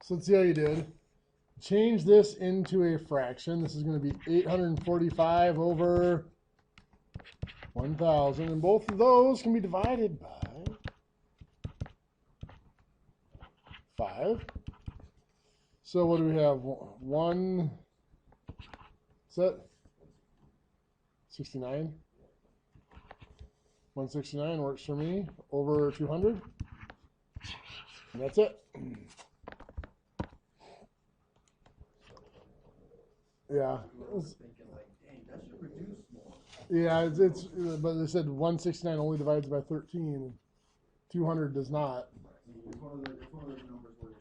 So let's see how you did. Change this into a fraction. This is going to be 845 over 1,000. And both of those can be divided by 5. So what do we have? 1, is that 69? 169 works for me, over 200. And that's it. Yeah. Yeah, it's but they said 169 only divides by 13, and 200 does not. It's one of those numbers where you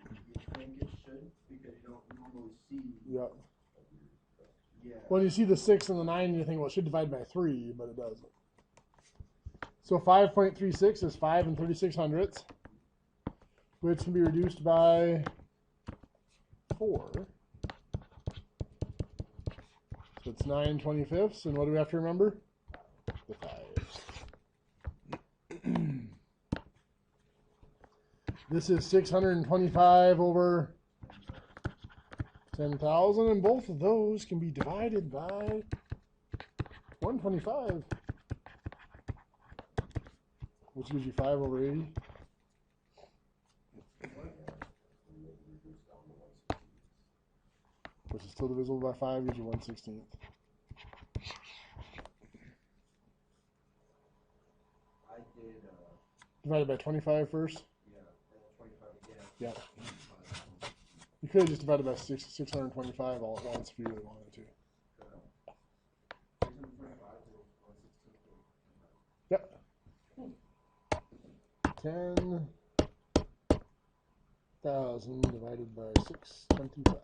think it should because you don't normally see. Yeah. Yeah. When you see the 6 and the 9, you think, well, it should divide by 3, but it doesn't. So 5.36 is 5 3600ths, which can be reduced by 4. So it's 9/25ths, and what do we have to remember? The 5s. This is 625 over 10,000, and both of those can be divided by 125, which gives you 5 over 80. Which is still divisible by 5, gives you 1/16. I did. Divided by 25 first? Yeah, 25 again. Yeah. You could have just divided by 625 all at once if you really wanted to. 625 Yep. 10,000 divided by 625.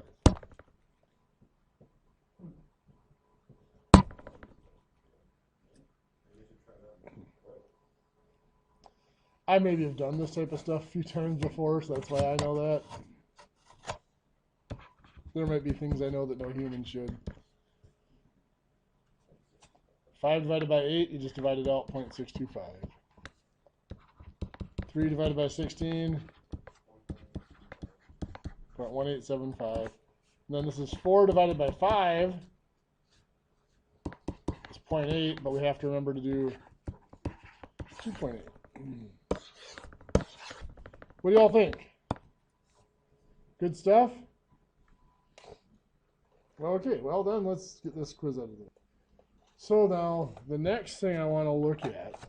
I maybe have done this type of stuff a few times before, so that's why I know that. There might be things I know that no human should. 5 divided by 8, you just divide it out, 0.625. 3 divided by 16, 0.1875. And then this is 4 divided by 5. It's 0.8, but we have to remember to do 2.8. What do y'all think? Good stuff? Okay, well then let's get this quiz out of there. So now, the next thing I want to look at,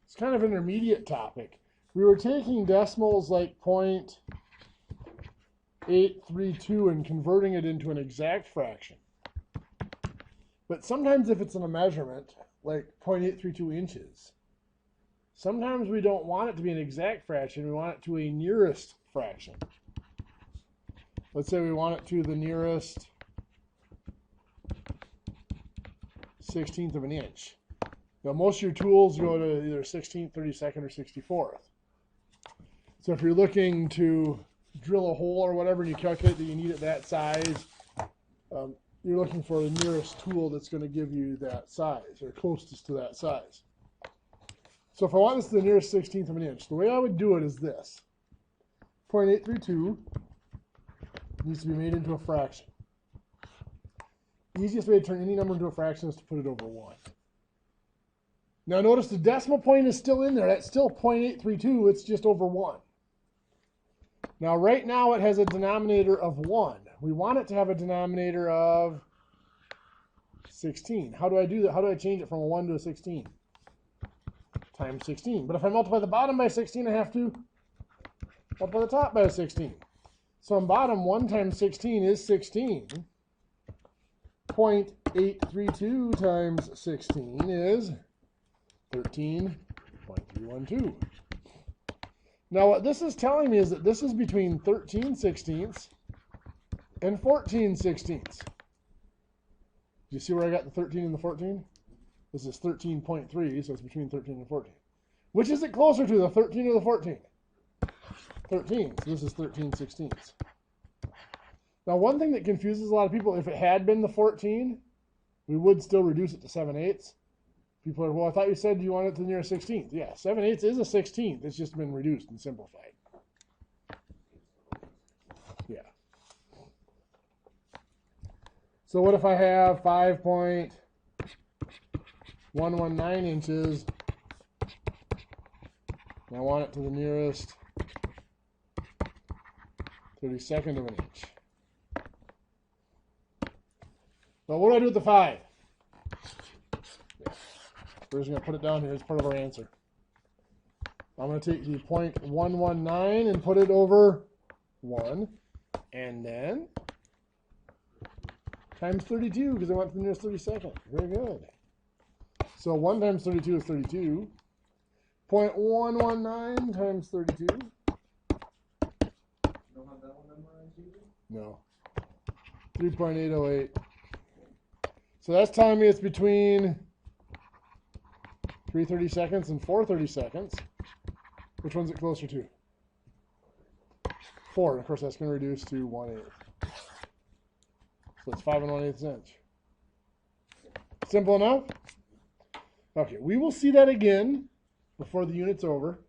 it's kind of an intermediate topic. We were taking decimals like 0.832 and converting it into an exact fraction. But sometimes if it's in a measurement, like 0.832 inches, sometimes we don't want it to be an exact fraction, we want it to a nearest fraction. Let's say we want it to the nearest 16th of an inch. Now most of your tools go to either 16th, 32nd, or 64th. So if you're looking to drill a hole or whatever and you calculate that you need it that size, you're looking for the nearest tool that's going to give you that size or closest to that size. So if I want this to the nearest 16th of an inch, the way I would do it is this. 0.832 needs to be made into a fraction. The easiest way to turn any number into a fraction is to put it over 1. Now notice the decimal point is still in there. That's still 0.832. It's just over 1. Now right now it has a denominator of 1. We want it to have a denominator of 16. How do I do that? How do I change it from a 1 to a 16? Times 16. But if I multiply the bottom by 16, I have to multiply the top by a 16. So on bottom, 1 times 16 is 16. 0.832 times 16 is 13.312. Now what this is telling me is that this is between 13/16 and 14/16. Do you see where I got the 13 and the 14? This is 13.3, so it's between 13 and 14. Which is it closer to, the 13 or the 14? 13, so this is 13/16. Now one thing that confuses a lot of people, if it had been the 14, we would still reduce it to 7/8. People are, well, I thought you said you want it to near a 16th. Yeah, 7/8 is a 16th. It's just been reduced and simplified. Yeah. So what if I have 5.119 inches and I want it to the nearest 32nd of an inch? Well, what do I do with the 5? We're just going to put it down here as part of our answer. I'm going to take the 0.119 and put it over 1, and then times 32, because I went to the nearest 32nd. Very good. So 1 times 32 is 32. 0.119 times 32. You don't have that one memorized either? No. 3.808. So that's telling me it's between 3 30-seconds and 4 30-seconds. Which one's it closer to? 4. And of course, that's going to reduce to 1/8. So it's 5 1/8 inch. Simple enough? Okay, we will see that again before the unit's over.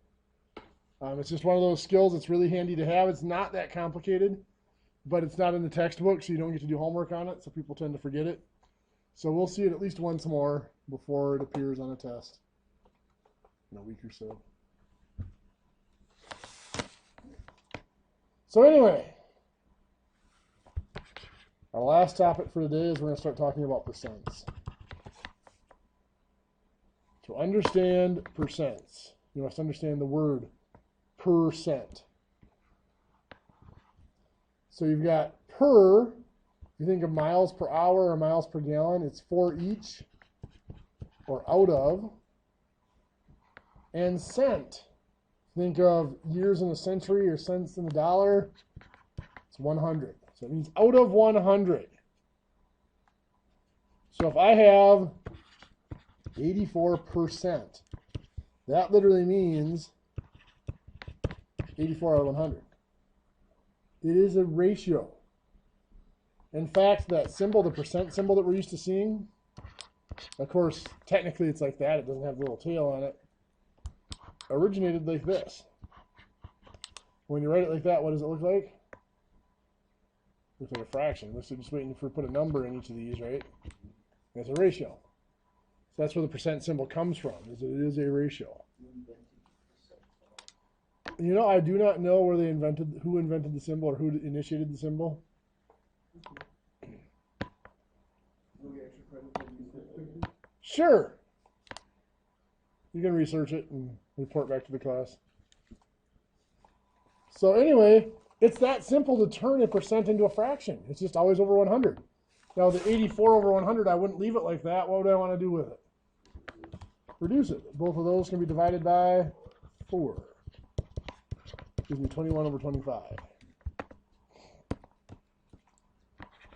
It's just one of those skills that's really handy to have. It's not that complicated, but it's not in the textbook, so you don't get to do homework on it, so people tend to forget it. So we'll see it at least once more before it appears on a test in a week or so. So anyway, our last topic for today is we're going to start talking about percents. To understand percents, you must understand the word percent. So you've got per, if you think of miles per hour or miles per gallon, it's for each or out of. And cent, think of years in a century or cents in a dollar, it's 100. So it means out of 100. So if I have 84%, that literally means 84 out of 100. It is a ratio. In fact, that symbol, the percent symbol that we're used to seeing, of course, technically it's like that. It doesn't have a little tail on it. Originated like this. When you write it like that, what does it look like? Looks like a fraction. We're just waiting for put a number in each of these, right? It's a ratio. So that's where the percent symbol comes from, is it is a ratio. You know, I do not know where who invented the symbol or who initiated the symbol. Sure. You can research it and report back to the class. So anyway, it's that simple to turn a percent into a fraction. It's just always over 100. Now the 84 over 100, I wouldn't leave it like that. What would I want to do with it? Reduce it. Both of those can be divided by 4. Gives me 21 over 25.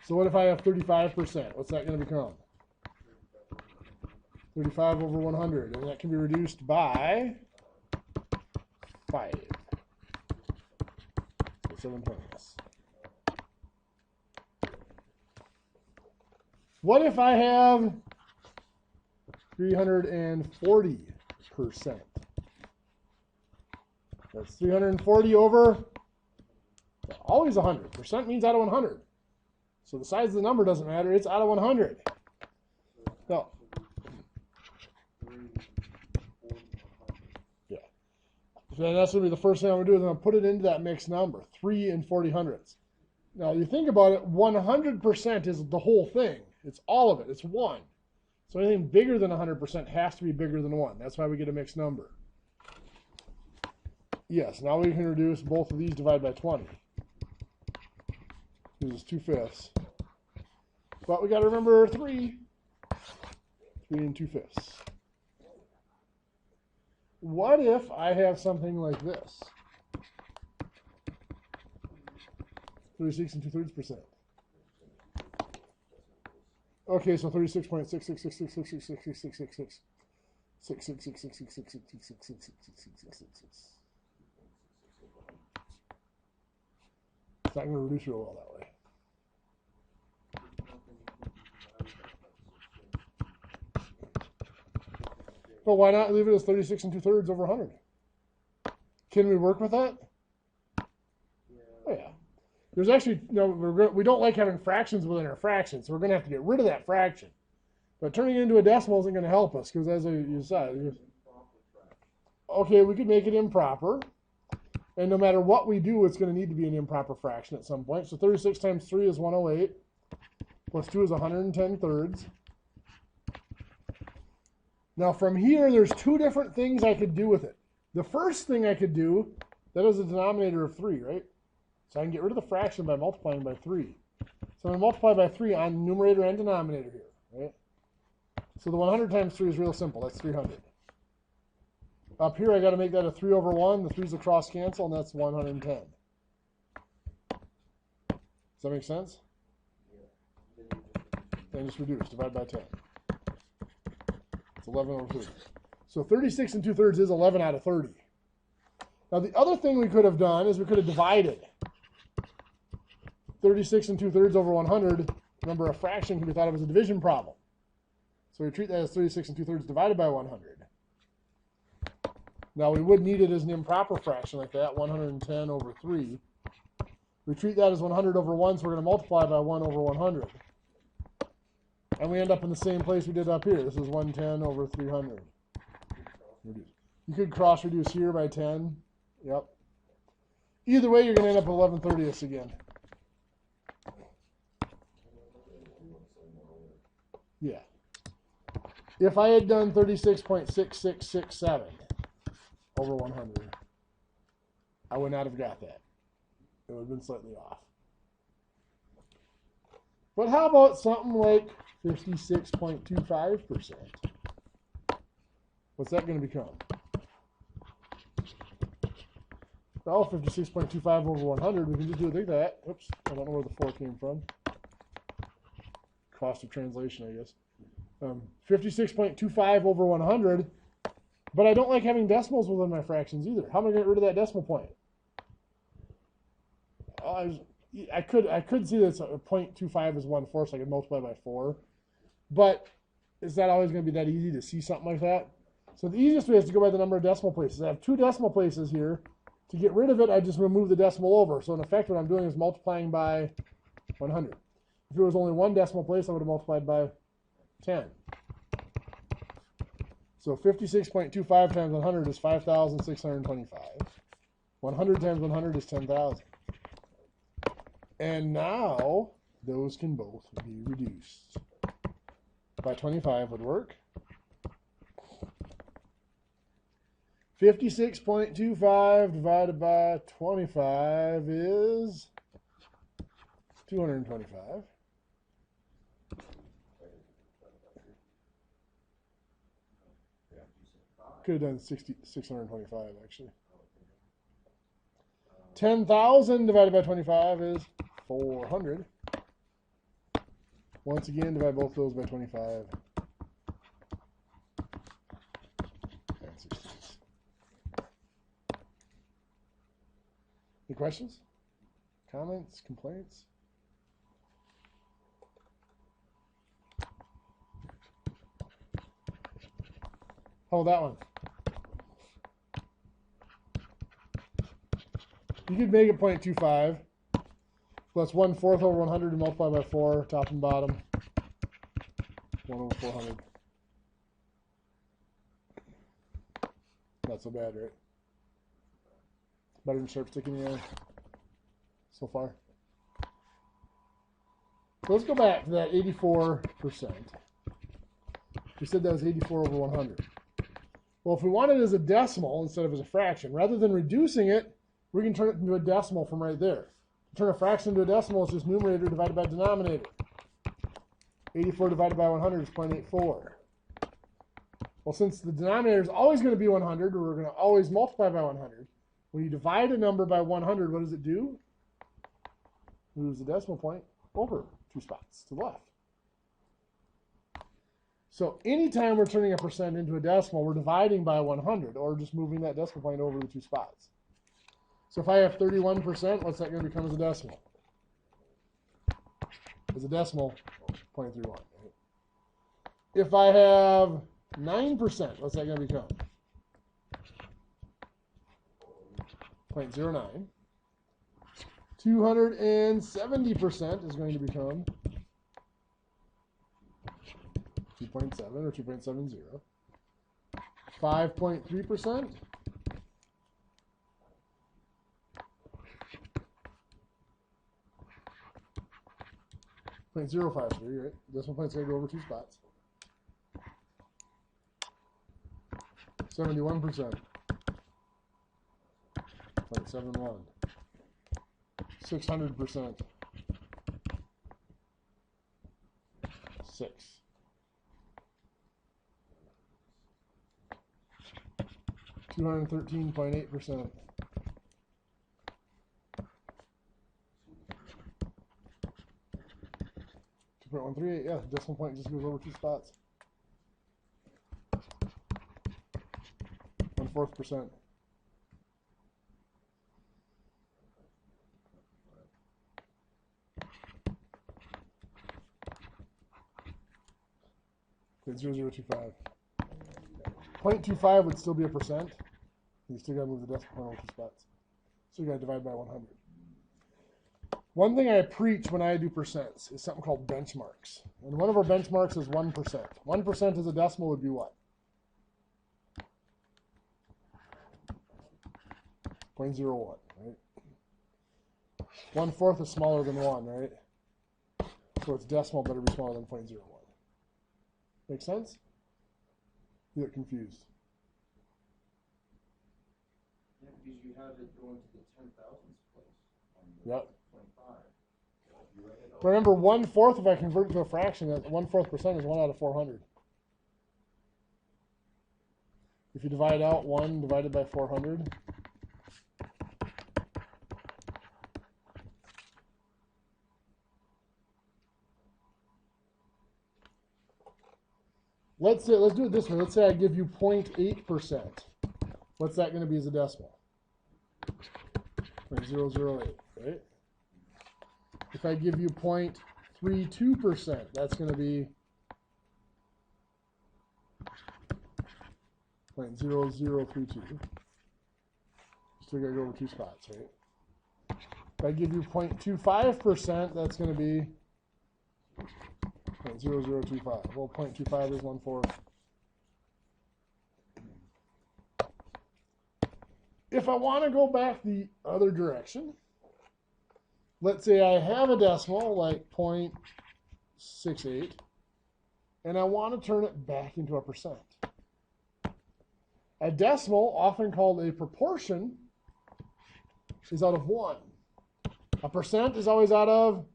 So what if I have 35%? What's that going to become? 35 over 100. And that can be reduced by 5. So 7 points. What if I have 340%? That's 340 over always 100. Percent means out of 100. So the size of the number doesn't matter. It's out of 100. So, yeah. So that's going to be the first thing I'm going to do is I'm going to put it into that mixed number, 3 and 40/100ths. Now, you think about it, 100% is the whole thing. It's all of it. It's 1. So anything bigger than 100% has to be bigger than 1. That's why we get a mixed number. Yes, now we can reduce both of these divided by 20. This is 2/5. But we got to remember 3. 3 and 2/5. What if I have something like this? 36 and 2/3%. Okay, so 36.666666666666666666666666666666666. It's not going to reduce real well that way. But why not leave it as 36 and 2/3 over 100? Can we work with that? Oh yeah. There's actually, we don't like having fractions within our fractions, so we're going to have to get rid of that fraction. But turning it into a decimal isn't going to help us, because as you said, okay, we could make it improper. And no matter what we do, it's going to need to be an improper fraction at some point. So 36 times 3 is 108, plus 2 is 110 thirds. Now from here, there's two different things I could do with it. The first thing I could do, that is a denominator of 3, right? So I can get rid of the fraction by multiplying by 3. So I'm going to multiply by 3 on numerator and denominator here, right? So the 100 times 3 is real simple. That's 300. Up here, I got to make that a 3 over 1. The 3's a cross cancel, and that's 110. Does that make sense? And just reduce. Divide by 10. It's 11 over 30. So 36 and 2/3 is 11 out of 30. Now, the other thing we could have done is we could have divided 36 and 2/3 over 100. Remember, a fraction can be thought of as a division problem. So we treat that as 36 and 2/3 divided by 100. Now, we would need it as an improper fraction like that, 110 over 3. We treat that as 100 over 1, so we're going to multiply by 1 over 100. And we end up in the same place we did up here. This is 110 over 300. You could cross reduce here by 10. Yep. Either way, you're going to end up with 11/30ths again. Yeah. If I had done 36.6667 over 100, I would not have got that. It would have been slightly off. But how about something like 56.25%? What's that going to become? Well, 56.25 over 100, we can just do it like that. Oops, I don't know where the 4 came from. Cost of translation, I guess. 56.25 over 100, but I don't like having decimals within my fractions either. How am I going to get rid of that decimal point? I could see that 0.25 is 1/4, so I could multiply by 4, but it's not always going to be that easy to see something like that. So the easiest way is to go by the number of decimal places. I have 2 decimal places here. To get rid of it, I just remove the decimal over. So in effect, what I'm doing is multiplying by 100. If it was only 1 decimal place, I would have multiplied by 10. So 56.25 times 100 is 5,625. 100 times 100 is 10,000. And now, those can both be reduced. By 25 would work. 56.25 divided by 25 is 225. Could have done 625 actually. 10,000 divided by 25 is 400. Once again, divide both those by 25. And 60. Any questions? Comments? Complaints? How about that one? You could make it 0.25. So that's 1/4 over 100 and multiply by 4, top and bottom. 1 over 400. Not so bad, right? Better than sharp stick in the eye so far. So let's go back to that 84%. We said that was 84 over 100. Well, if we want it as a decimal instead of as a fraction, rather than reducing it, we can turn it into a decimal from right there. To turn a fraction into a decimal, it's just numerator divided by denominator. 84 divided by 100 is 0.84. Well, since the denominator is always going to be 100, we're going to always multiply by 100. When you divide a number by 100, what does it do? It moves the decimal point over 2 spots to the left. So anytime we're turning a percent into a decimal, we're dividing by 100, or just moving that decimal point over the 2 spots. So if I have 31%, what's that going to become as a decimal? As a decimal, 0.31. Right? If I have 9%, what's that going to become? 0.09. 270% is going to become 2.7 or 2.70. 5.3%. 0.053, right? Decimal point's going to go over 2 spots. 71%. 0.71. 600%. 6. 213.8%. 2.138, yeah, decimal point just goes over 2 spots. 1/4%. Okay, 0.0025. 0.25 would still be a percent. You still got to move the decimal point over 2 spots. So you got to divide by 100. One thing I preach when I do percents is something called benchmarks. And one of our benchmarks is 1%. 1% as a decimal would be what? 0.01, right? 1/4 is smaller than 1, right? So its decimal better be smaller than 0.01. Make sense? You get confused. Yeah, because you have it going to the 10,000th place. Yep. 25. Remember, 1/4, if I convert it to a fraction, 1/4% is 1 out of 400. If you divide out 1 divided by 400, let's do it this way. Let's say I give you 0.8%. What's that going to be as a decimal? 0.008, right? If I give you 0.32%, that's going to be 0.0032. Still got to go over 2 spots, right? If I give you 0.25%, that's going to be 0.0025. Well, 0.25 is 1/4. If I want to go back the other direction, let's say I have a decimal like 0.68, and I want to turn it back into a percent. A decimal, often called a proportion, is out of 1. A percent is always out of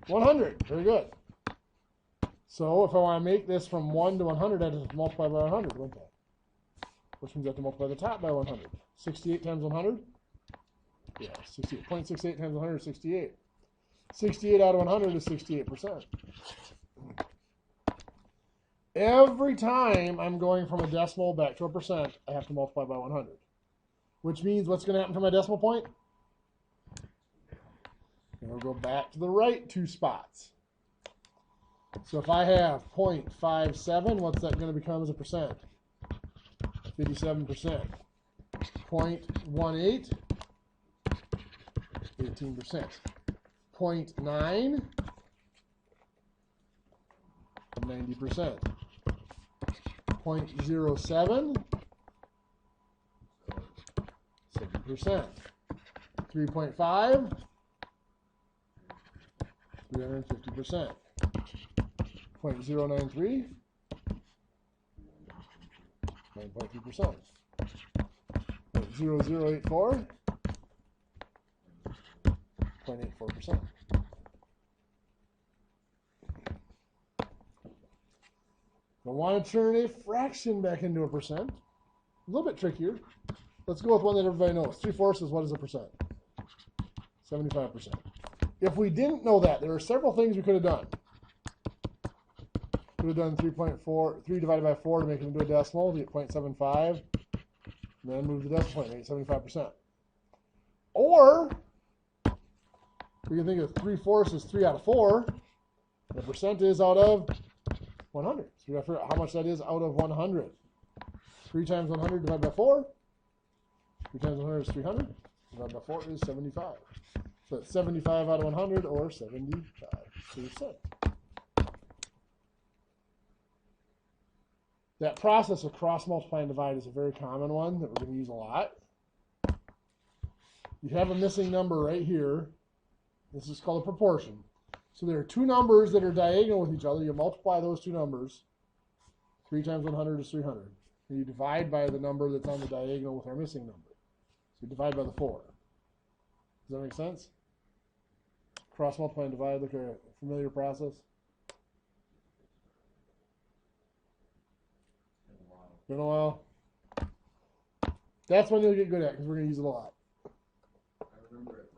100. Very good. So if I want to make this from 1 to 100, I have to multiply by 100, wouldn't I? Which means I have to multiply the top by 100. 68 times 100? Yeah, 68. 0.68 times 100 is 68. 68 out of 100 is 68%. Every time I'm going from a decimal back to a percent, I have to multiply by 100. Which means what's going to happen to my decimal point? It'll go back to the right 2 spots. So if I have 0.57, what's that going to become as a percent? 57%. 0.18, 18%. 0.9, 90%. 0.07, 70%. 3.5, 350%. 0.093, 9.3%. 0.0084, 0.84%. I want to turn a fraction back into a percent. A little bit trickier. Let's go with one that everybody knows. 3/4 is what is a percent? 75%. If we didn't know that, there are several things we could have done. We would have done 3 divided by 4 to make it into a decimal, to get 0.75, and then move the decimal point, make it 75%. Or, we can think of 3/4 as 3 out of 4, and the percent is out of 100. So we got to figure out how much that is out of 100. 3 times 100 divided by 4. 3 times 100 is 300. divided by 4 is 75. So it's 75 out of 100, or 75%. That process of cross multiply and divide is a very common one that we're going to use a lot. You have a missing number right here. This is called a proportion. So there are two numbers that are diagonal with each other. You multiply those two numbers. 3 times 100 is 300. And you divide by the number that's on the diagonal with our missing number. So you divide by the 4. Does that make sense? Cross multiply and divide, look at a familiar process. Been a while. That's when you'll get good at, because we're going to use it a lot. I remember it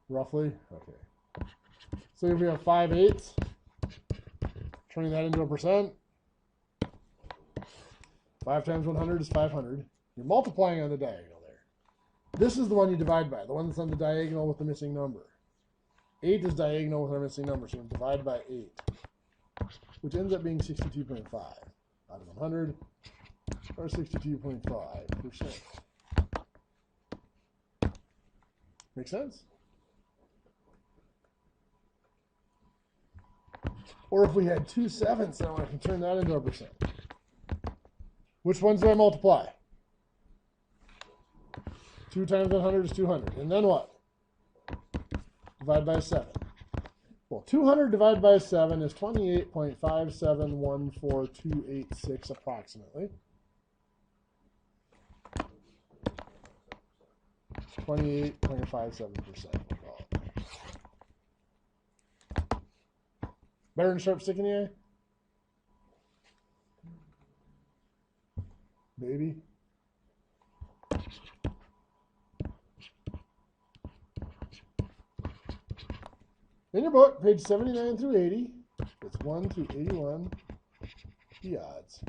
roughly. Roughly? Okay. So if we have 5/8, turning that into a percent. 5 times 100 is 500. You're multiplying on the diagonal there. This is the one you divide by, the one that's on the diagonal with the missing number. 8 is diagonal with our missing number, so we divide by 8, which ends up being 62.5 out of 100, or 62.5%. Make sense? Or if we had 2/7, now I can turn that into a percent. Which ones do I multiply? 2 times 100 is 200. And then what? Divide by 7. Well, 200 divided by 7 is 28.5714286 approximately. 28.57%. We'll call it. Better than sharp stick in the eye? Maybe. In your book, page 79 through 80, it's 1 through 81, the odds.